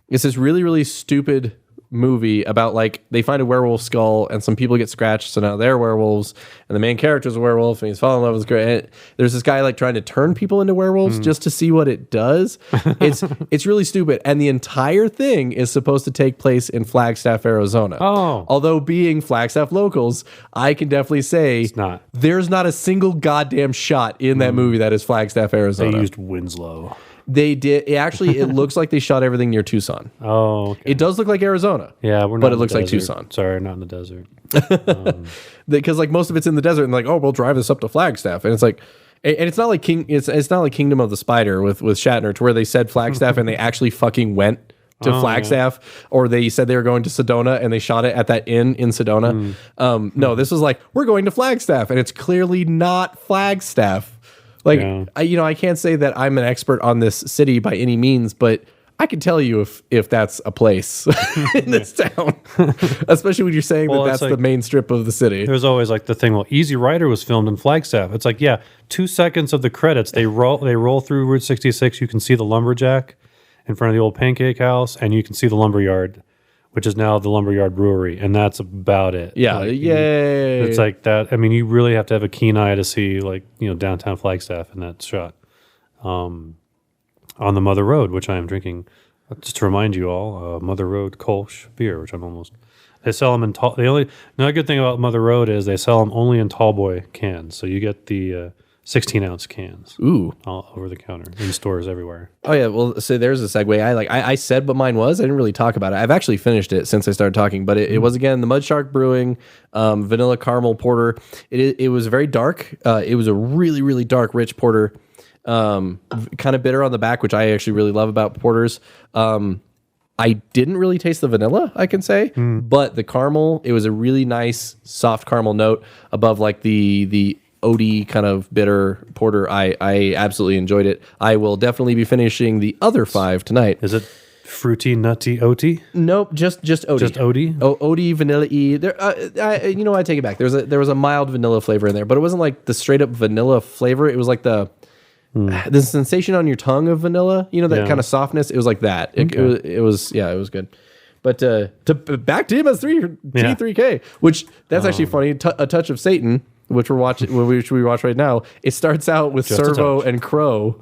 It's this really, really stupid movie about like they find a werewolf skull and some people get scratched, so now they're werewolves, and the main character's a werewolf and he's falling in love with this girl. And there's this guy like trying to turn people into werewolves just to see what it does. It's really stupid, and the entire thing is supposed to take place in Flagstaff, Arizona. Although being Flagstaff locals, I can definitely say It's not. There's not a single goddamn shot in that movie that is Flagstaff, Arizona. They used Winslow. They did. It looks like they shot everything near Tucson. Oh, okay. It does look like Arizona. Yeah, we're not. But it in the looks like desert. Tucson. Sorry, not in the desert. Because like most of it's in the desert, and like, oh, we'll drive this up to Flagstaff, and it's like, and it's not like it's not like Kingdom of the Spider with Shatner, to where they said Flagstaff and they actually fucking went to Flagstaff, or they said they were going to Sedona and they shot it at that inn in Sedona. No, this was like, we're going to Flagstaff, and it's clearly not Flagstaff. Like, I can't say that I'm an expert on this city by any means, but I can tell you if that's a place in this town, especially when you're saying that that's like, the main strip of the city. There's always like the thing, well, Easy Rider was filmed in Flagstaff. It's like, 2 seconds of the credits, they roll through Route 66. You can see the lumberjack in front of the old pancake house, and you can see the lumberyard, which is now the Lumberyard Brewery, and that's about it. Yeah, like, yay! It's like that. I mean, you really have to have a keen eye to see, like, downtown Flagstaff in that shot. On the Mother Road, which I am drinking, just to remind you all, Mother Road Kolsch beer, which I'm almost. They sell them in tall. Another good thing about Mother Road is they sell them only in tall boy cans, so you get the 16-ounce cans. Ooh, all over the counter in stores everywhere. Oh yeah, well, so there's a segue. I said what mine was. I didn't really talk about it. I've actually finished it since I started talking, but it was again the Mud Shark Brewing vanilla caramel porter. It was very dark. It was a really, really dark, rich porter. Kind of bitter on the back, which I actually really love about porters. I didn't really taste the vanilla, I can say, but the caramel, it was a really nice, soft caramel note above like the oaty kind of bitter porter. I absolutely enjoyed it. I will definitely be finishing the other 5 tonight. Is it fruity, nutty, oaty? Nope, just oaty. Just oaty? Oh, oaty, vanilla-y. There, I take it back. There was a mild vanilla flavor in there, but it wasn't like the straight up vanilla flavor. It was like the sensation on your tongue of vanilla. That kind of softness. It was like that. It was good. But back to MST3K, which that's actually funny. A Touch of Satan, which we watch right now. It starts out with Servo and Crow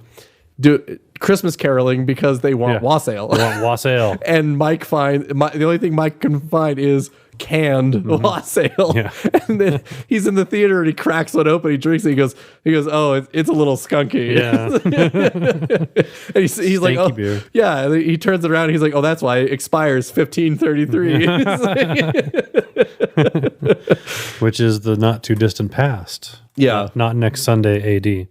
do Christmas caroling because they want wassail. They want wassail. And the only thing Mike can find is canned wassail. Yeah. And then he's in the theater and he cracks one open, he drinks it, he goes, oh, it's a little skunky. Yeah. And he's like, oh, beer. Yeah. And he turns it around and he's like, oh, that's why it expires 1533. Which is the not too distant past. Yeah. Not next Sunday AD.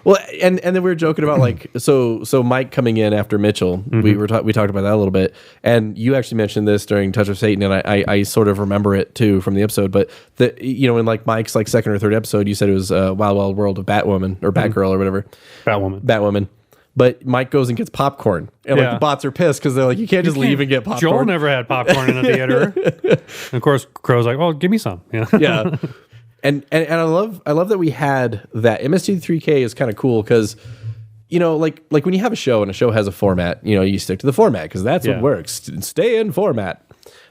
Well, and then we were joking about like so Mike coming in after Mitchell. We talked about that a little bit, and you actually mentioned this during Touch of Satan, and I sort of remember it too from the episode. But in like Mike's like second or third episode, you said it was Wild Wild World of Batwoman or Batgirl or whatever. Batwoman. But Mike goes and gets popcorn, and like the bots are pissed because they're like, you can't just leave and get popcorn. Joel never had popcorn in the theater. And of course, Crow's like, "Oh, give me some." Yeah. And I love that we had that. MST3K is kind of cool because, like when you have a show and a show has a format, you stick to the format because that's what works. Stay in format.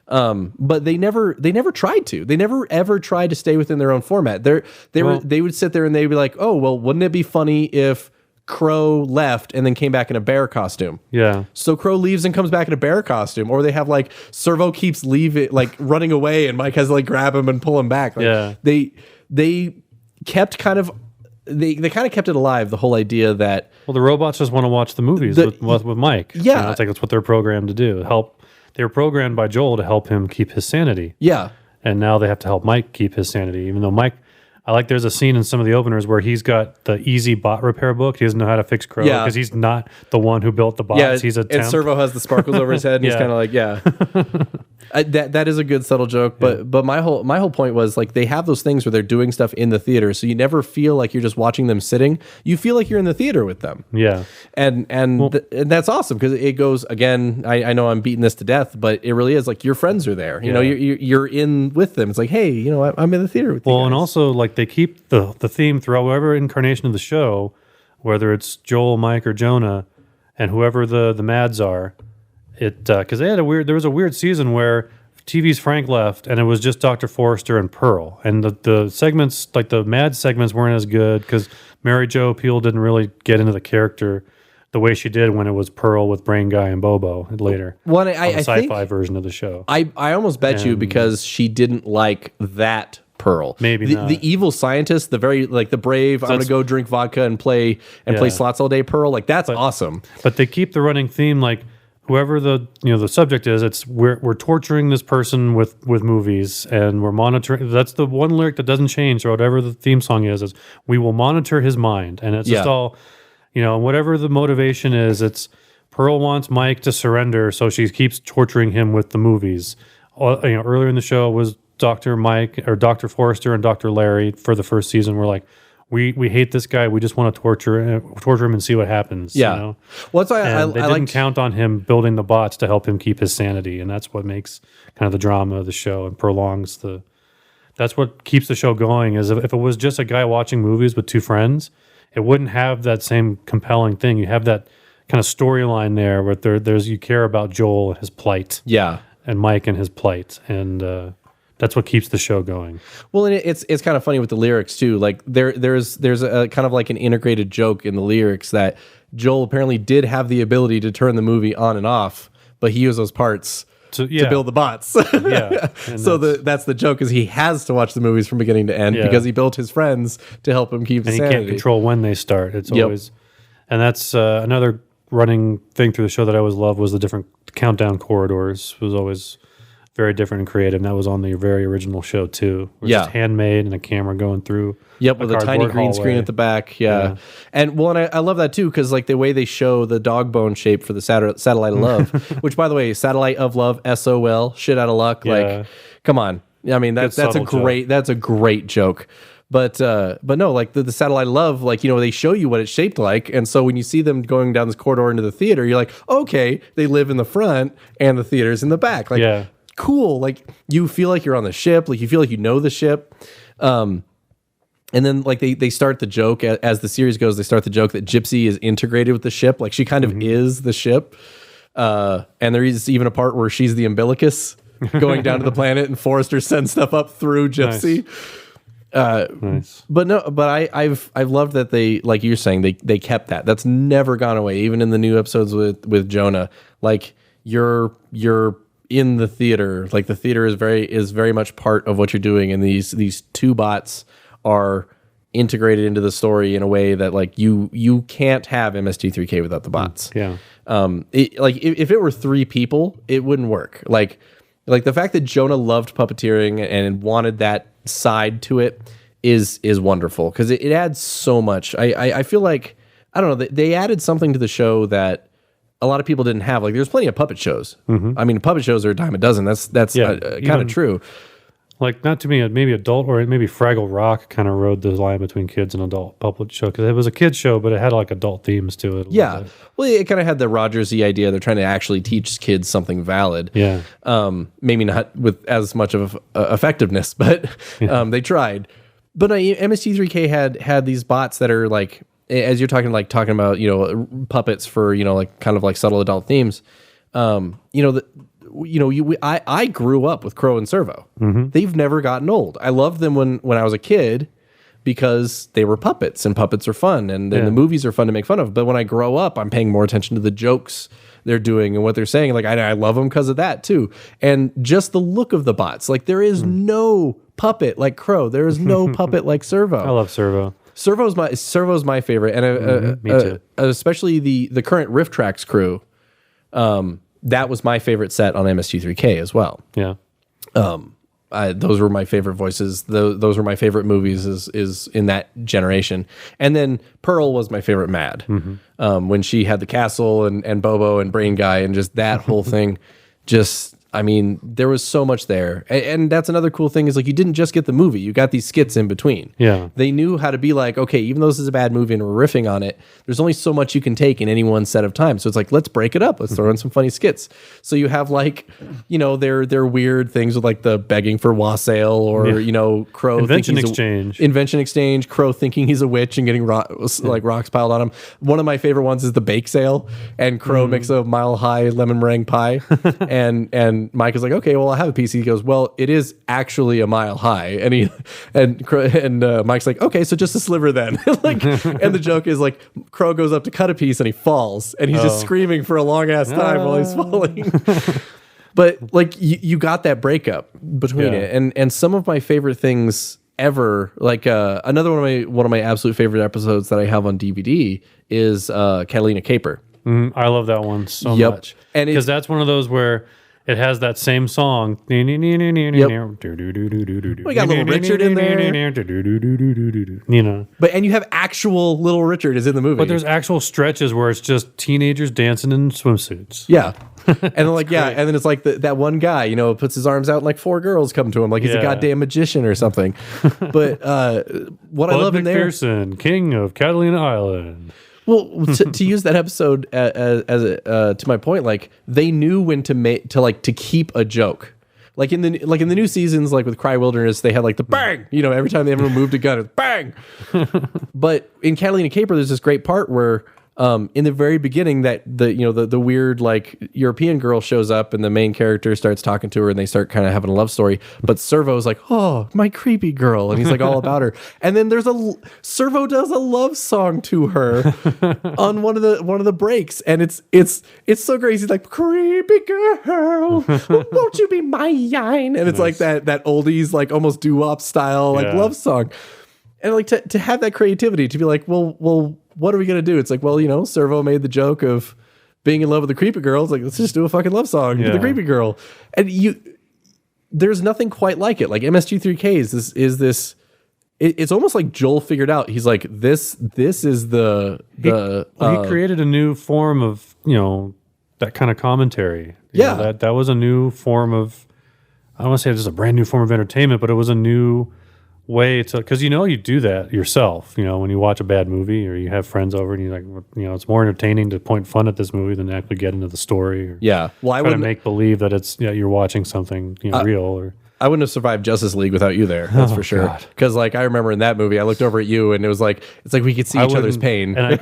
But they never tried to. They never ever tried to stay within their own format. They would sit there and they'd be like, oh well, wouldn't it be funny if Crow left and then came back in a bear costume. Yeah. So Crow leaves and comes back in a bear costume, or they have like Servo keeps leaving, like running away, and Mike has to like grab him and pull him back. Like, Yeah. They kept kind of they kind of kept it alive. The whole idea that Well, the robots just want to watch the movies with Mike. Yeah. You know, it's like that's what they're programmed to do. They were programmed by Joel to help him keep his sanity. yeah. And now they have to help Mike keep his sanity, even though Mike. There's a scene in some of the openers where he's got the easy bot repair book. He doesn't know how to fix Crow because he's not the one who built the bots. Yeah, he's a and temp. Servo has the sparkles over his head, and he's kind of like, that is a good subtle joke. But my whole point was like they have those things where they're doing stuff in the theater, so you never feel like you're just watching them sitting. You feel like you're in the theater with them. Yeah, and that's awesome because it goes again. I know I'm beating this to death, but it really is like your friends are there. You know, you're in with them. It's like, hey, you know, I'm in the theater with you. Well, and also like they keep the theme throughout whatever incarnation of the show, whether it's Joel, Mike, or Jonah, and whoever the Mads are. Because there was a weird season where TV's Frank left and it was just Dr. Forrester and Pearl, and the segments, like the Mads segments, weren't as good because Mary Jo Pehl didn't really get into the character the way she did when it was Pearl with Brain Guy and Bobo later. Well, the sci-fi think, version of the show. I almost bet you because she didn't like that Pearl. Maybe not. The evil scientist, the very like the brave, I'm gonna go drink vodka and play slots all day Pearl. Like that's awesome. But they keep the running theme like whoever the subject is, it's we're torturing this person with movies and we're monitoring. That's the one lyric that doesn't change or whatever the theme song is we will monitor his mind. And it's just all, whatever the motivation is, it's Pearl wants Mike to surrender, so she keeps torturing him with the movies. Earlier in the show was Dr. Mike or Dr. Forrester and Dr. Larry for the first season. We're like, we hate this guy. We just want to torture him and see what happens. Yeah. Well, that's why they didn't count on him building the bots to help him keep his sanity, and that's what makes kind of the drama of the show and prolongs that's what keeps the show going. Is if it was just a guy watching movies with two friends, it wouldn't have that same compelling thing. You have that kind of storyline there where there's you care about Joel and his plight. Yeah. And Mike and his plight. And that's what keeps the show going. Well, and it's kind of funny with the lyrics too. Like there's a kind of like an integrated joke in the lyrics that Joel apparently did have the ability to turn the movie on and off, but he used those parts to build the bots. Yeah. So that's the joke is he has to watch the movies from beginning to end because he built his friends to help him keep and sanity. He can't control when they start. It's always, and that's another running thing through the show that I always loved was the different countdown corridors. It was always very different and creative. And that was on the very original show too. It was just handmade and a camera going through. Yep, with a tiny green screen at the back. Yeah. And I love that too, because like the way they show the dog bone shape for the satellite of love, which by the way, satellite of love, SOL, shit out of luck. Yeah. Like, come on. I mean, that's a great joke. But no, like the satellite of love, like, they show you what it's shaped like. And so when you see them going down this corridor into the theater, you're like, okay, they live in the front and the theater's in the back. Like, cool. Like you feel like you're on the ship. Like you feel like you know the ship. And then like they start the joke as the series goes, they start the joke that Gypsy is integrated with the ship. Like she kind of is the ship. And there is even a part where she's the umbilicus going down to the planet and Forrester sends stuff up through Gypsy. Nice. But I've loved that they, like you're saying, they kept that. That's never gone away. Even in the new episodes with Jonah, like you're in the theater. Like the theater is very much part of what you're doing. And these two bots are integrated into the story in a way that like you can't have MST3K without the bots. Yeah. If it were three people, it wouldn't work. Like the fact that Jonah loved puppeteering and wanted that side to it is wonderful because it adds so much. I feel like, I don't know, they added something to the show that a lot of people didn't have. Like there's plenty of puppet shows. Mm-hmm. I mean, puppet shows are a dime a dozen. That's kind of true. Like, not to me, maybe adult or maybe Fraggle Rock kind of rode the line between kids and adult puppet show because it was a kid's show, but it had like adult themes to it. Yeah. Well, it kind of had the Rogers-y idea. They're trying to actually teach kids something valid. Yeah. Maybe not with as much of effectiveness, but they tried. But MST3K had these bots that are like, as you're talking about, puppets for, like kind of like subtle adult themes. I grew up with Crow and Servo. Mm-hmm. They've never gotten old. I loved them when I was a kid, because they were puppets, and puppets are fun, and then the movies are fun to make fun of. But when I grow up, I'm paying more attention to the jokes they're doing and what they're saying. Like I love them because of that too. And just the look of the bots. Like there is no puppet like Crow. There is no puppet like Servo. I love Servo. Servo's my favorite, and me too. Especially the current Riff Tracks crew. That was my favorite set on MST3K as well. Yeah. Those were my favorite voices. Those were my favorite movies is in that generation. And then Pearl was my favorite Mad. When she had the castle and Bobo and Brain Guy and just that whole thing. Just, I mean, there was so much there. And that's another cool thing is like you didn't just get the movie. You got these skits in between. Yeah. They knew how to be like, okay, even though this is a bad movie and we're riffing on it, there's only so much you can take in any one set of time. So it's like, let's break it up. Let's throw in some funny skits. So you have like, you know, their weird things with like the begging for wassail or, you know, Crow Invention Exchange, Crow thinking he's a witch and getting like rocks piled on him. One of my favorite ones is the bake sale, and Crow makes a Mile High lemon meringue pie. and Mike is like, okay, well, I'll have a piece. He goes, well, it is actually a mile high. And Mike's like, okay, so just a sliver then. Like, and the joke is like, Crow goes up to cut a piece and he falls, and he's just screaming for a long ass time while he's falling. But like, you got that breakup between it, and some of my favorite things ever, like another one of my absolute favorite episodes that I have on DVD is Catalina Caper. I love that one so much, and because that's one of those where it has that same song. We got Little Richard in there, you know. And you have actual Little Richard is in the movie, but there's actual stretches where it's just teenagers dancing in swimsuits. Yeah. And then like and then it's like that one guy, you know, puts his arms out and like four girls come to him like he's a goddamn magician or something. But what I love in there, McPherson, king of Catalina Island. Well, to use that episode as to my point, like they knew when to keep a joke. Like in the new seasons, like with Cry Wilderness, they had like the bang, you know, every time they ever moved a gun, it's bang. But in Catalina Caper, there's this great part where in the very beginning that the weird like European girl shows up and the main character starts talking to her and they start kind of having a love story, but Servo's like, oh, my creepy girl, and he's like all about her, and then Servo does a love song to her on one of the breaks, and it's so great. He's like, creepy girl, won't you be mine? And it's like that oldies like almost doo-wop style like love song, and like to have that creativity to be like, well, what are we going to do? It's like, well, you know, Servo made the joke of being in love with the creepy girl. It's like, let's just do a fucking love song to the creepy girl. And there's nothing quite like it. Like MST3K is this, it's almost like Joel figured out. He's like, this is he created a new form of, you know, that kind of commentary. You know, that was a new form of, I don't want to say just a brand new form of entertainment, but it was a new way to, because you know you do that yourself, you know, when you watch a bad movie or you have friends over and you're like, you know, it's more entertaining to point fun at this movie than to actually get into the story or well, I try to make believe that it's you're watching something, you know, real. Or I wouldn't have survived Justice League without you there, that's for sure. Because like I remember in that movie I looked over at you and it's like we could see each other's pain, and I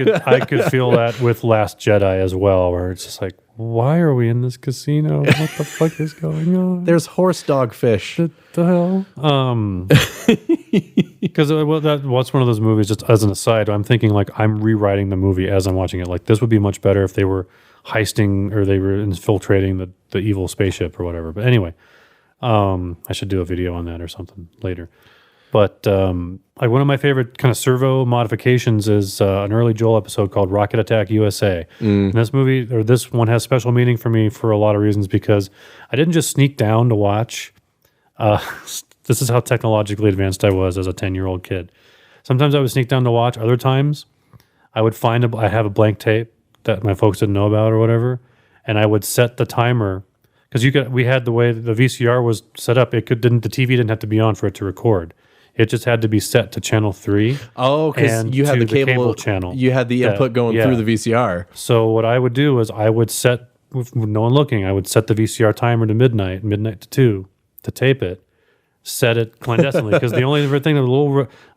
could feel that with Last Jedi as well, where it's just like, why are we in this casino? What the fuck is going on? There's horse dog fish. What the hell? Because what's one of those movies, just as an aside, I'm thinking like I'm rewriting the movie as I'm watching it. Like this would be much better if they were heisting or they were infiltrating the evil spaceship or whatever. But anyway, I should do a video on that or something later. But like one of my favorite kind of Servo modifications is an early Joel episode called Rocket Attack USA. And this one has special meaning for me for a lot of reasons, because I didn't just sneak down to watch. This is how technologically advanced I was as a 10-year-old kid. Sometimes I would sneak down to watch. Other times I would I have a blank tape that my folks didn't know about or whatever, and I would set the timer. Because we had the way the VCR was set up, the TV didn't have to be on for it to record. It just had to be set to channel 3. Oh, because you had the cable channel. You had the input going through the VCR. So what I would do is I would set, with no one looking, I would set the VCR timer to midnight to 2 to tape it, set it clandestinely, because the only thing, a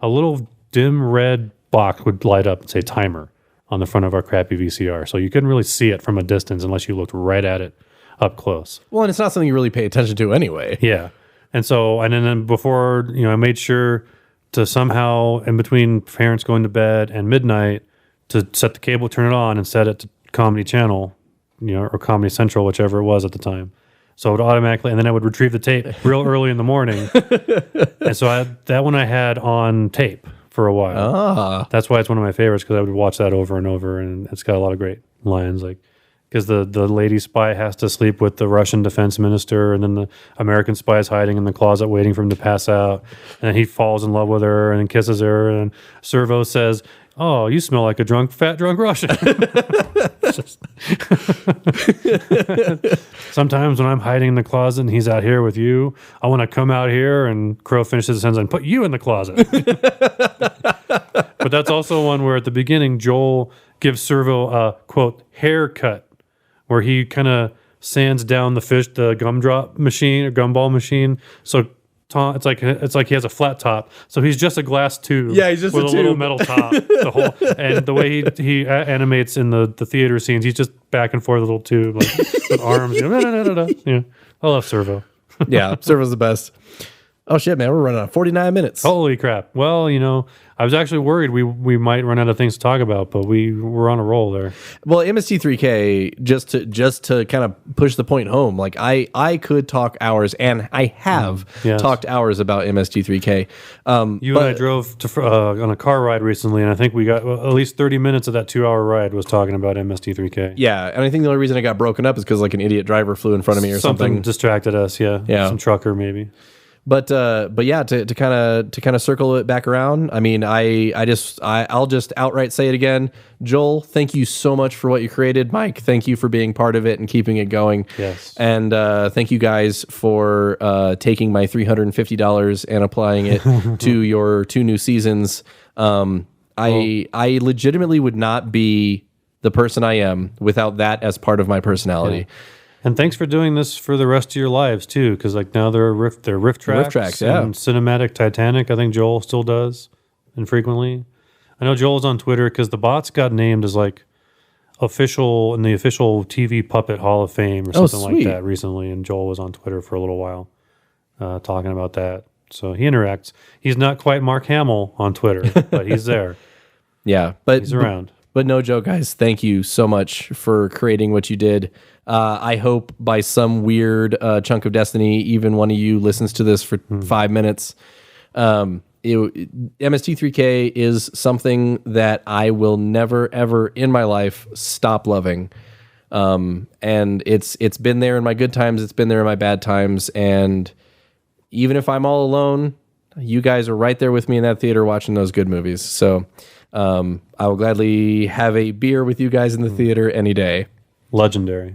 little dim red box would light up and say timer on the front of our crappy VCR. So you couldn't really see it from a distance unless you looked right at it up close. Well, and it's not something you really pay attention to anyway. Yeah. And so, and then before, you know, I made sure to somehow, in between parents going to bed and midnight, to set the cable, turn it on, and set it to Comedy Channel, or Comedy Central, whichever it was at the time. So it would automatically, and then I would retrieve the tape real early in the morning. And so that one I had on tape for a while. That's why it's one of my favorites, because I would watch that over and over, and it's got a lot of great lines, like, because the lady spy has to sleep with the Russian defense minister, and then the American spy is hiding in the closet waiting for him to pass out, and then he falls in love with her and kisses her, and Servo says, "Oh, you smell like a fat drunk Russian." Sometimes when I'm hiding in the closet and he's out here with you, I want to come out here, and Crow finishes the sentence and put you in the closet. But that's also one where at the beginning, Joel gives Servo a, quote, haircut, where he kind of sands down the gumdrop machine or gumball machine. So it's like he has a flat top. So he's just a glass tube. Yeah, he's just with a little tube. metal top. And the way he animates in the theater scenes, he's just back and forth, a little tube, like with arms. Yeah, I love Servo. Yeah, Servo's the best. Oh shit, man, we're running on 49 minutes. Holy crap! Well, I was actually worried we might run out of things to talk about, but we're on a roll there. Well, MST3K, just to kind of push the point home, like I could talk hours, and I have talked hours about MST3K. And I drove on a car ride recently, and I think we got at least 30 minutes of that 2-hour ride was talking about MST3K. Yeah, and I think the only reason it got broken up is because like an idiot driver flew in front of me or something. Distracted us. Yeah, some trucker maybe. But yeah, to kind of circle it back around. I mean, I'll just outright say it again. Joel, thank you so much for what you created. Mike, thank you for being part of it and keeping it going. Yes. And thank you guys for taking my $350 and applying it to your 2 new seasons. I legitimately would not be the person I am without that as part of my personality. Yeah. And thanks for doing this for the rest of your lives too, because like now they're riff tracks, and cinematic Titanic. I think Joel still does, infrequently. I know Joel's on Twitter because the bots got named as like official in the official TV Puppet Hall of Fame or something like that recently, and Joel was on Twitter for a little while talking about that. So he interacts. He's not quite Mark Hamill on Twitter, but he's there. Yeah, but he's around. But no joke, guys. Thank you so much for creating what you did. I hope by some weird chunk of destiny, even one of you listens to this for 5 minutes. MST3K is something that I will never, ever in my life stop loving. And it's been there in my good times. It's been there in my bad times. And even if I'm all alone, you guys are right there with me in that theater watching those good movies. So I will gladly have a beer with you guys in the theater any day. Legendary.